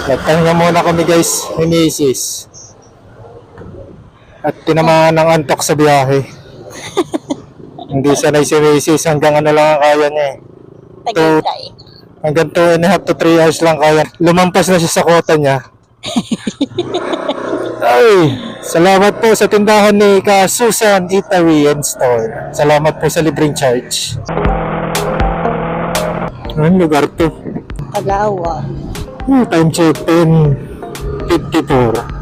Nagpahinga muna kami guys, ni Macy's. At tinamaan ng antok sa biyahe. Hindi sanay si Macy's, hanggang ano lang ang kaya niya eh. Tagaytay. Hanggang 2.5 to 3 hours lang kaya. Lumampas na siya sa kota niya. Ay, salamat po sa tindahan ni Ka Susan Eatery and Store. Salamat po sa libreng charge. Anong lugar to? Palawa. Time check 10:54.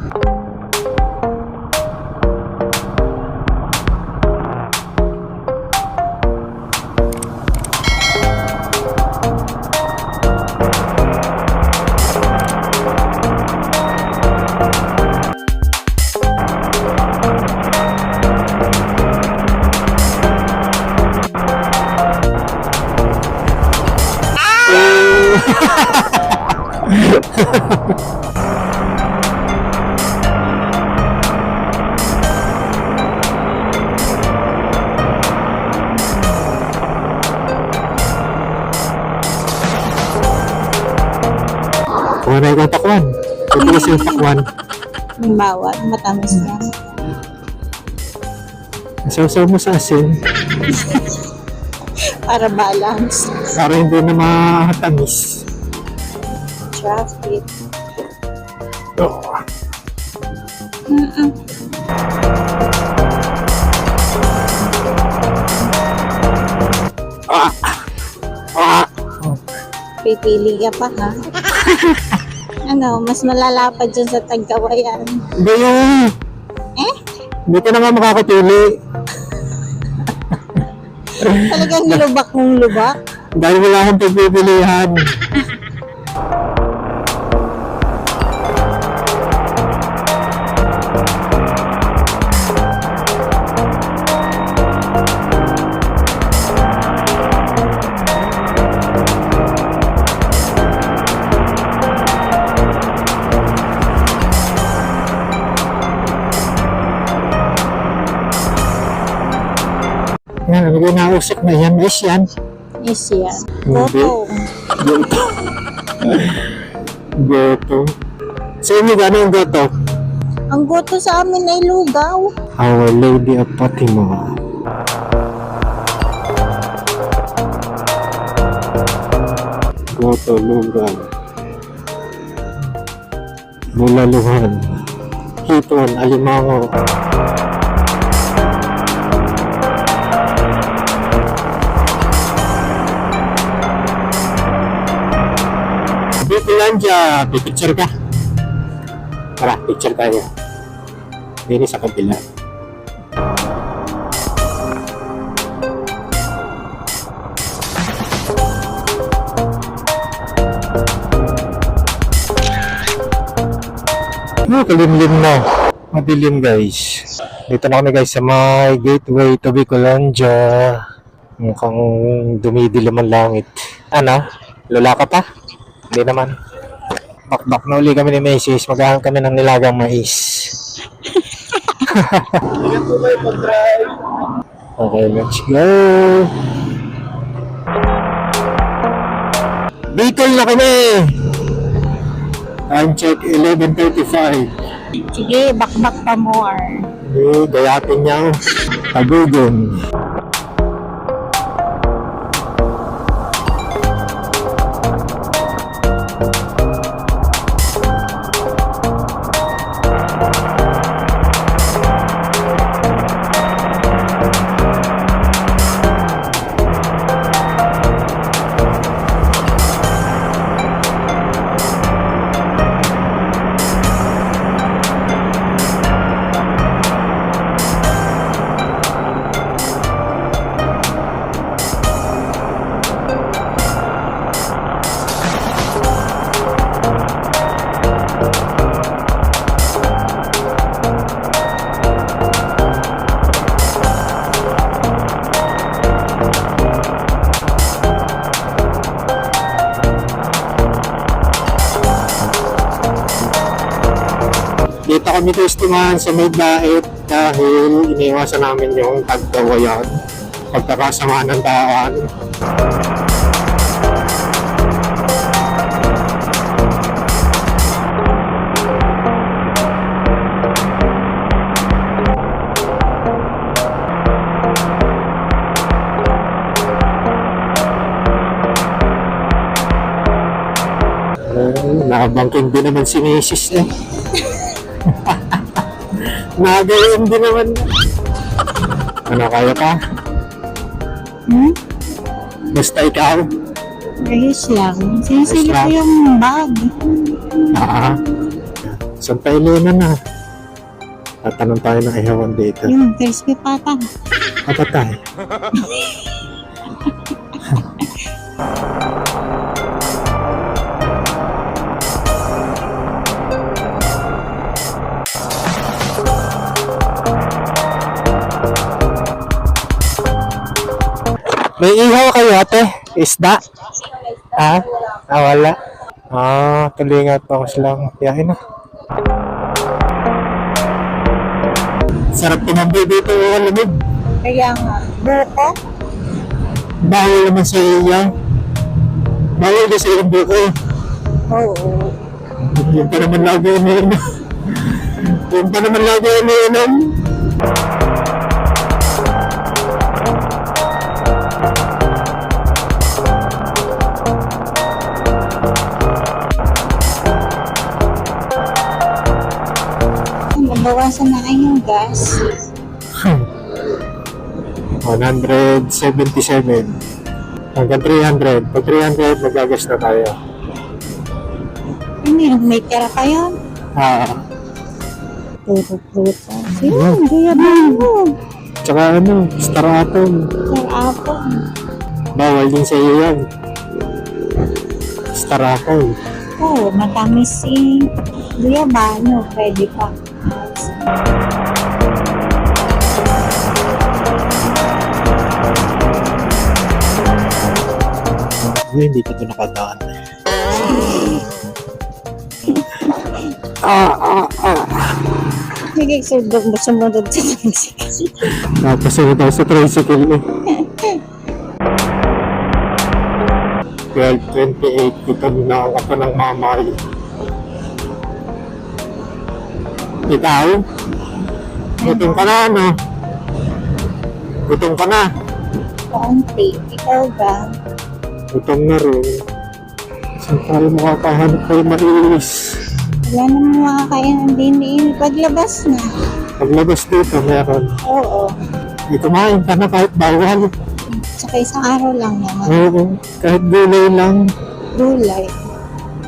Wala yung takwan. Ito kasi yung takwan. Yung bawat, matamis lang. Sasaw mo sa asin. Para balance. Para hindi na matamis. Traffic. Oh. Pipili ka pa ha? Ano, mas malalapad dyan sa Tagkawayan. Hindi yun. Eh? Hindi ka na nga makakapili. Talagang lubak mong lubak? Dahil wala akong pagpipilihan. Yan, ano yung nausok na yan? Is yan? Is yan. Hindi. Goto. Goto. Goto. Sa inyo gano'n yung goto? Ang goto sa amin ay lugaw. Our Lady of Fatima. Goto, lugaw. Bulaluhan. Hipon, alimango. Bibilandia, pipicture ka. Tara, picture tayo. Dini sa kabila. Kalimlim na. Madilim guys. Dito na kami guys sa may gateway to Bicolandia. Mukhang dumidilim ang langit. Ano? Lula ka pa? Hindi naman. Bakbak na uli kami ni Macy's. Maghahan kami ng nilagang mais. Okay, let's go. Bicol na kami. Time check 11:35. Sige, bakbak pa more. Gayatin niya. Tagugon. Dito kami testimahan sa may bait dahil iniwasan namin yung Tagkawayan, pagkakasama ng daan. Nakabangking din naman si Mrs. eh. Nagayon din naman. Ano, kaya ka? Basta ikaw. Ayos lang. Sinisilip Ayos ko lang. yung bag. Saan tayo muna na? Tatanong tayo ng ihawan dito. Yung crispy pata. Apa tayo? May ihaw kayo ate? Isda? Ha? Wala. Tulingat pa lang. Yahin na. Sarap tumambay dito ang lamig. Kaya nga, buko. Bawal naman sa iyo. Bawal din sa iyong buko. Oo. Yung pa naman lagi iniinom. Yung pa naman lagi iniinom. Nabawasan na kayo yung gas. 177. Hanggang 300. Pag 300, magagas na tayo. May tira kayo? Puro prutas. Yun, kuya Bango. Tsaka Star Atom. Sir Apple. Bawal din sa iyo yan. Star Atom. Oo, matamis si Kuya Bango. Pwede pa. Hindi ko ito nakadaan. Sige, sundog mo sumunod sa tricycle. Napasunod ako sa tricycle eh. 12:28, gutom na ako ng mamay. Ikaw? Gutom ka na, ano? Gutom ka na? Kaunti. Ikaw ba? Gutom na rin. Saan tayo makakahanap kayo maiis? Wala namang makakain din eh. Paglabas na. Paglabas dito, meron. Oo. Di kumain ka na kahit bawal. Tsaka isang araw lang naman. Oo, kahit gulay lang. Gulay.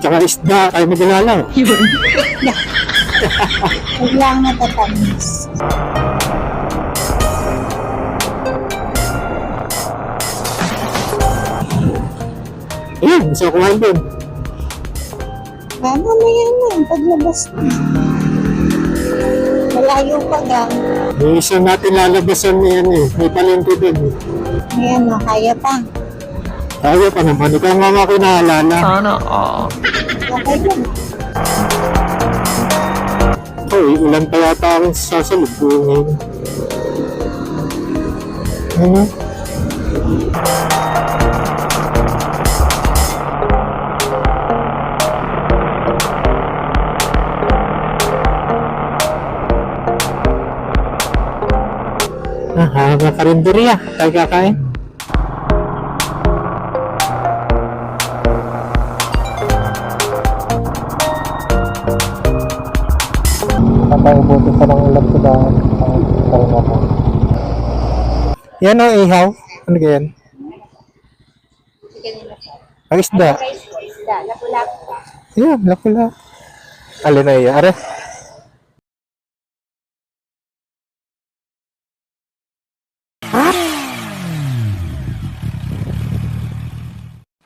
Tsaka isda, kayo magalala. Huwag lang natatamis. Ayun, gusto ko kumain din. Mamaya na. Paglabas na. Malayo pa gang. Yung isa natin lalabasan niyan eh. May palengke din eh. Ayan o, kaya pa. Kaya pa naman, ikaw nga mga kinaalala. Okay lang. Uy, ulan pa yata akong sasalubungin. Ano? Mga karinderya. Tayo kakain. Nakaubuti pa ng ulam sa daan. Yan o, ihaw. Ano ka yan? Ang isda. Isda, lapulap. Yan, lapula. Alin na iya. Are?